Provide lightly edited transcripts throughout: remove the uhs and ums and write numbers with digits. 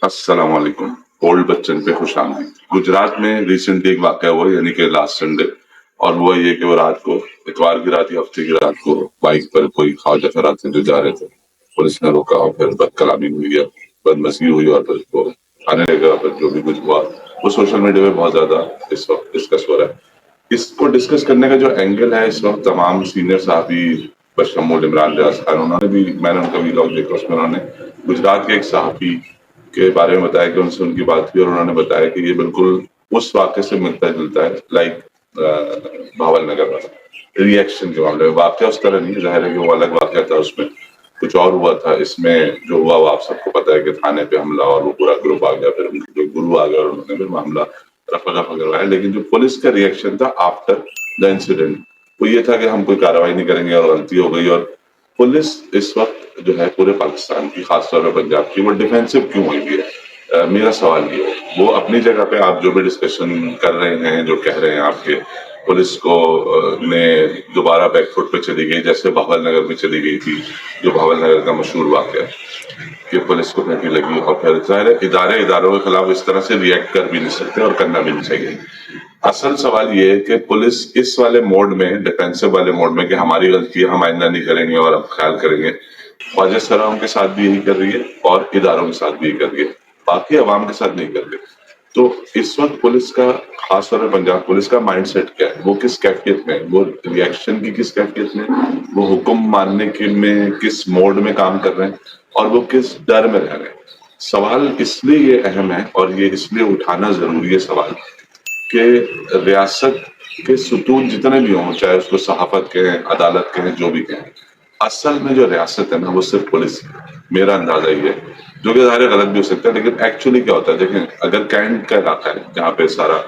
अस्सलाम वालेकुम। ओल्ड बच्चन पे खुश आमदीद। गुजरात में रिसेंटली एक वाकया हुआ, यानी कि लास्ट संडे, और वो ये कि वो रात को, इतवार की रात या हफ्ते की रात को, बाइक पर कोई ख्वाजा फरात से जो जा रहे थे, पुलिस ने रोका और फिर बदकलामी हुई है, बदमजगी हुई, और फिर उसको थाने ले गया। फिर जो भी कुछ हुआ वो सोशल मीडिया पे बहुत ज्यादा इस वक्त डिस्कस हो रहा है। इसको डिस्कस करने का जो एंगल है, इस वक्त तमाम सीनियर साहबी बशमूल इमरान रियाज खान, उन्होंने भी, मैंने उनका वीलॉग देखा, उसमें उन्होंने गुजरात के एक सहाफी के बारे में बताया कि उनसे उनकी बात की, और उन्होंने बताया कि ये बिल्कुल उस वाक़े से मिलता जुलता है, लाइक भावल नगर वाला रिएक्शन के मामले में। वाक़या उस तरह नहीं, ज़ाहिर है कि वो अलग वाक़या था, उसमें कुछ और हुआ था। इसमें जो हुआ वो आप सबको पता है कि थाने पे हमला, और वो पूरा ग्रुप आ गया, फिर उनके जो गुरु आ गए और उन्होंने फिर मामला रफा दफा करवाया। लेकिन जो पुलिस का रिएक्शन था आफ्टर द इंसिडेंट, वो ये था कि हम कोई कार्रवाई नहीं करेंगे और गलती हो गई। और पुलिस इस वक्त जो है पूरे पाकिस्तान की, खासतौर पर पंजाब की, वो डिफेंसिव क्यों हुई है? मेरा सवाल ये है। वो अपनी जगह पे, आप जो भी डिस्कशन कर रहे हैं, जो कह रहे हैं आपके, पुलिस को ने दोबारा बैकफुट पे चली गई, जैसे भावल नगर में चली गई थी, जो भावल नगर का मशहूर वाक़या कि पुलिस को फैंकी लगी, और फिर ज़ाहिर है इदारों के खिलाफ इस तरह से रिएक्ट कर भी नहीं सकते और करना भी नहीं चाहिए। असल सवाल ये है कि पुलिस इस वाले मोड में, डिफेंसिव वाले मोड में, कि हमारी गलती है, हम आइंदा नहीं करेंगे और अब ख्याल करेंगे, ख्वाजा सराओं के साथ भी यही कर रही है और इदारों के साथ भी यही कर रही है, बाकी अवाम के साथ नहीं कर रही। तो इस वक्त पुलिस का, खासतौर पर पंजाब पुलिस का माइंडसेट क्या है? वो किस कैफियत में, वो रिएक्शन की किस कैफियत में, वो हुक्म मानने के में किस मोड में काम कर रहे हैं, और वो किस डर में रह रहे हैं? सवाल इसलिए ये अहम है, और ये इसलिए उठाना जरूरी है सवाल, कि रियासत के सुतून जितने भी हों, चाहे उसको सहाफत कहें, अदालत कहें, जो भी कहें, असल में जो रियासत है ना, वो सिर्फ पुलिस है। मेरा अंदाजा ये है, जो कि ज़ाहिर है गलत भी हो सकता है, लेकिन एक्चुअली क्या होता है, देखें, अगर कैंट का इलाका है जहाँ पे सारा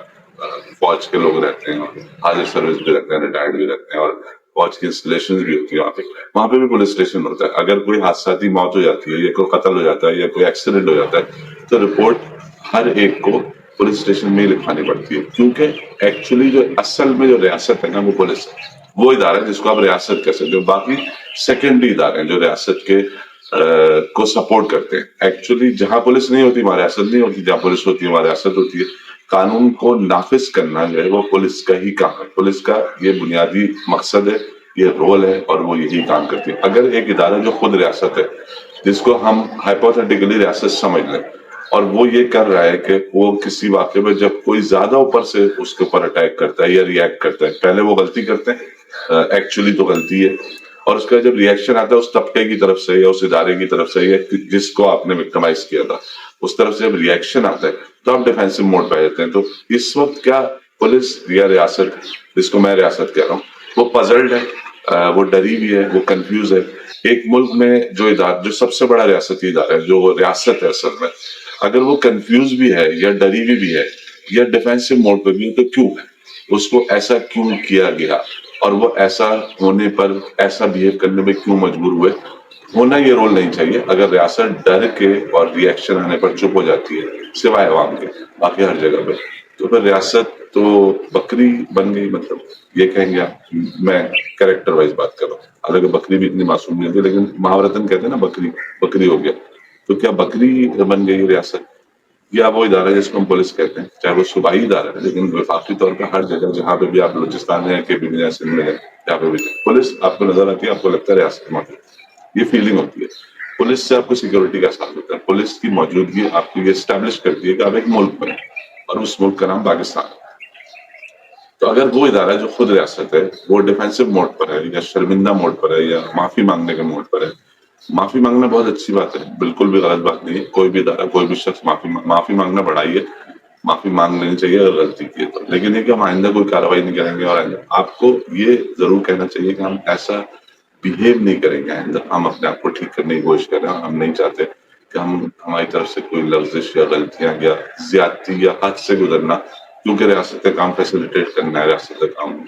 फौज के लोग रहते हैं, और हाजिर सर्विस भी रहते हैं, रिटायर्ड भी रहते हैं, और फौज की इंस्टॉलेशन भी होती है वहाँ पे भी पुलिस स्टेशन होता है। अगर कोई हादसाती मौत हो जाती है, या कोई कत्ल हो जाता है, या कोई एक्सीडेंट हो जाता है, तो रिपोर्ट हर एक को पुलिस स्टेशन में ही लिखवानी पड़ती है, क्योंकि एक्चुअली जो असल में जो रियासत है ना, वो पुलिस है। वो इदारा है जिसको आप रियासत कह सकते हो। बाकी सेकेंडरी इदारे हैं जो रियासत के को सपोर्ट करते हैं। एक्चुअली जहां पुलिस नहीं होती वहां रियासत नहीं होती, जहां पुलिस होती है वहां रियासत होती है। कानून को नाफिज करना जो है वो पुलिस का ही काम है, पुलिस का ये बुनियादी मकसद है, ये रोल है, और वो यही काम करती है। अगर एक इदारा जो खुद रियासत है, जिसको हम हाइपोथेटिकली रियासत समझ लें, और वो ये कर रहा है कि वो किसी वाक़े में जब कोई ज्यादा ऊपर से उसके ऊपर अटैक करता है या रिएक्ट करता है, पहले वो गलती करते हैं, एक्चुअली तो गलती है, और उसका जब रिएक्शन आता है उस तबके की तरफ से या उस इदारे की तरफ से, या जिसको आपने विक्टिमाइज किया था उस तरफ से जब रिएक्शन आता है, तो आप डिफेंसिव मोड पे आ जाते हैं। तो इस वक्त क्या पुलिस या रियासत, जिसको मैं रियासत कह रहा हूँ, वो पजल्ड है, वो डरी हुई है, वो कंफ्यूज है। एक मुल्क में जो इदारा, जो सबसे बड़ा रियासती इदारा है, जो रियासत है असल में, अगर वो कंफ्यूज भी है या डरी हुई भी है या डिफेंसिव मोड पे भी है, तो क्यों है? उसको ऐसा क्यों किया गया, और वो ऐसा होने पर, ऐसा बिहेव करने में क्यों मजबूर हुए? होना ये रोल नहीं चाहिए। अगर रियासत डर के और रिएक्शन आने पर चुप हो जाती है, सिवाय अवाम के, बाकी हर जगह पे, तो फिर रियासत तो बकरी बन गई, मतलब ये कहेंगे आप। मैं कैरेक्टर वाइज बात कर रहा हूँ, हालांकि बकरी भी इतनी मासूम नहीं होती, लेकिन महावरतन कहते हैं ना, बकरी बकरी हो गया। तो क्या बकरी बन गई रियासत, या वो इदारा जिसको हम पुलिस कहते हैं, चाहे वो सूबाई इदारा है, लेकिन वफाकी तौर पर हर जगह, जहाँ पे भी आप बलूचिस्तान में, के भी सिंध में, जहाँ पे भी पुलिस आपको नजर आती है, आपको लगता है रियासत मौजूद, ये फीलिंग होती है। पुलिस से आपको सिक्योरिटी का एहसास होता है, पुलिस की मौजूदगी आपको ये स्टैब्लिश करती है कि आप एक मुल्क में हैं, और उस मुल्क का नाम पाकिस्तान है। तो अगर वो इदारा जो खुद रियासत है, वो डिफेंसिव मोड पर है, या शर्मिंदा मोड पर है, या माफी मांगने के मोड पर है, माफी मांगना बहुत अच्छी बात है, बिल्कुल भी गलत बात नहीं है। कोई भी इदारा, कोई भी शख्स माफी मांगना बढ़ाई है, माफी मांग लेनी चाहिए अगर गलती की है तो। लेकिन ये कि हम आइंदा कोई कार्रवाई नहीं करेंगे, और आइंदा आपको ये जरूर कहना चाहिए कि हम ऐसा बिहेव नहीं करेंगे आइंदा। हम अपने आप को ठीक करने की कोशिश कर रहे हैं, हम नहीं चाहते कि हम, हमारी तरफ से कोई लफ्जिश या गलतियां या ज्यादती या हद से गुजरना, क्योंकि रियासत का काम फैसिलिटेट करना है, रियासत का काम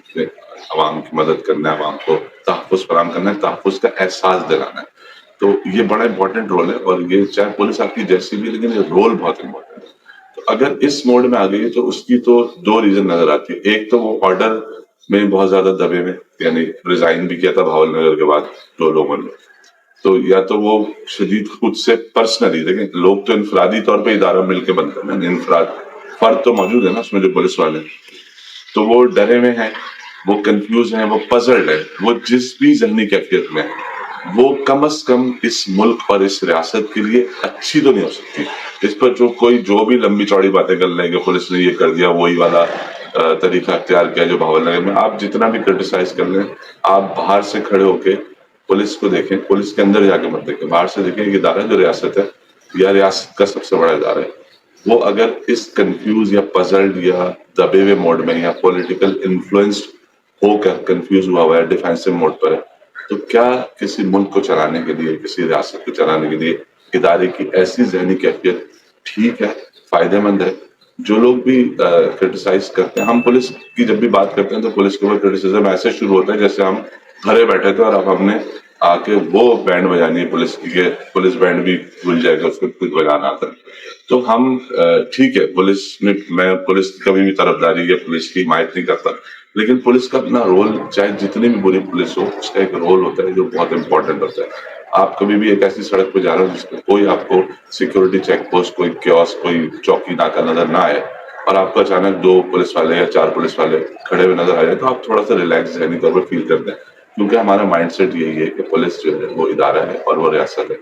आवाम की मदद करना है, आवाम को तहफ़्फ़ुज़ फराहम करना है, तहफ़्फ़ुज़ का एहसास दिलाना है। तो ये बड़ा इंपॉर्टेंट रोल है, और ये चाहे पुलिस आपकी जैसी भी, लेकिन ये रोल बहुत इंपॉर्टेंट है। तो अगर इस मोड में आ गई है, तो उसकी तो दो रीजन नजर आती है। एक तो वो ऑर्डर में बहुत ज्यादा दबे में, यानी रिजाइन भी किया था भावल नगर के बाद दो लोगों ने, تو یا تو وہ شدید خود سے پرسنلی، دیکھیں لوگ تو انفرادی طور پہ ادارہ مل کے بنتے ہیں نا، انفراد فرد تو موجود ہے نا اس میں جو پولیس والے، تو وہ ڈرے ہوئے ہیں، وہ کنفیوز ہیں، وہ پزلڈ ہے، وہ جس بھی ذہنی کیفیت میں وہ کم از کم اس ملک اور اس ریاست کے لیے اچھی تو نہیں ہو سکتی. اس پر جو بھی لمبی چوڑی باتیں کر لیں کہ پولیس نے یہ کر دیا، وہی والا طریقہ اختیار کیا جو بھاول نگر میں، آپ جتنا بھی کرٹیسائز کر لیں، آپ باہر سے کھڑے ہو کے پولیس کو دیکھیں، پولیس کے اندر جا کے مت دیکھیں، باہر سے دیکھیں. یہ ادارہ جو ریاست ہے یا ریاست کا سب سے بڑا ادارہ ہے، وہ اگر اس کنفیوز یا پزلڈ یا دبے ہوئے موڈ میں یا پولیٹیکل انفلوئنسڈ ہو کر کنفیوز ہوا ہوا ہے، ڈیفینسو موڈ پر ہے، تو کیا کسی ملک کو چلانے کے لیے، کسی ریاست کو چلانے کے لیے ادارے کی ایسی ذہنی کیفیت ٹھیک ہے، فائدہ مند ہے؟ جو لوگ بھی کرٹیسائز کرتے ہیں، ہم پولیس کی جب بھی بات کرتے ہیں تو پولیس کے اوپر کرٹیسزم ایسے شروع ہوتا ہے جیسے ہم گھرے بیٹھے تھے اور اب ہم نے آ کے وہ بینڈ بجانی ہے پولیس کی، کہ پولیس بینڈ بھی بھول جائے گا، اس کو خود بجانا آتا ہے. تو ہم ٹھیک ہے، میں پولیس کی کبھی بھی طرفداری یا پولیس کی حمایت نہیں کرتا، لیکن پولیس کا اپنا رول، چاہے جتنی بھی بری پولیس ہو، اس کا ایک رول ہوتا ہے جو بہت امپورٹنٹ ہوتا ہے. آپ کبھی بھی ایک ایسی سڑک پہ جا رہے ہو جس پہ کوئی آپ کو سیکورٹی چیک پوسٹ، کوئی کیوس، کوئی چوکی ناکہ نظر نہ آئے، اور آپ کو اچانک 2 پولیس والے یا 4 پولیس والے کھڑے ہوئے نظر آ جائیں، تو آپ تھوڑا سا ریلیکس ذہنی طور پر فیل کرتے ہیں، کیونکہ ہمارا مائنڈ سیٹ یہی ہے کہ پولیس جو ہے وہ ادارہ ہے اور وہ ریاست ہے.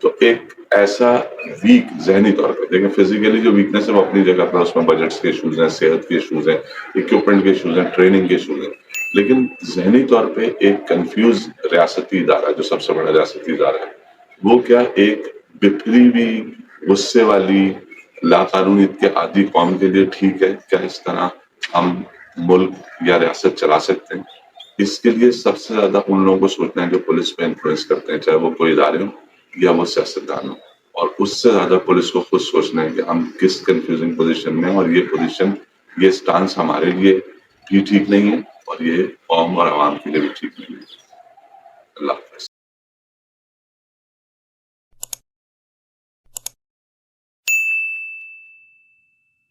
تو ایک ایسا ویک ذہنی طور پہ، دیکھیں فزیکلی جو ویکنیس ہے وہ اپنی جگہ پر، اس میں بجٹس کے ایشوز ہیں، صحت کے ایشوز ہیں، اکوپمنٹ کے ایشوز ہیں، ٹریننگ کے ایشوز ہیں، لیکن ذہنی طور پہ ایک کنفیوز ریاستی ادارہ جو سب سے بڑا ریاستی ادارہ ہے، وہ کیا ایک بکھری ہوئی غصے والی لاقانونیت کے عادی قوم کے لیے ٹھیک ہے؟ کیا اس طرح ہم ملک یا ریاست چلا سکتے ہیں؟ اس کے لیے سب سے زیادہ ان لوگوں کو سوچنا ہے جو پولیس پہ انفلوئنس کرتے ہیں، چاہے وہ کوئی ادارے ہوں یا وہ سیاستدان ہوں، اور اس سے زیادہ پولیس کو خود سوچنا ہے کہ ہم کس کنفیوزنگ پوزیشن میں، اور یہ پوزیشن، یہ سٹانس ہمارے لیے بھی ٹھیک نہیں ہے اور یہ قوم اور عوام کے لیے بھی ٹھیک نہیں ہے. اللہ حافظ.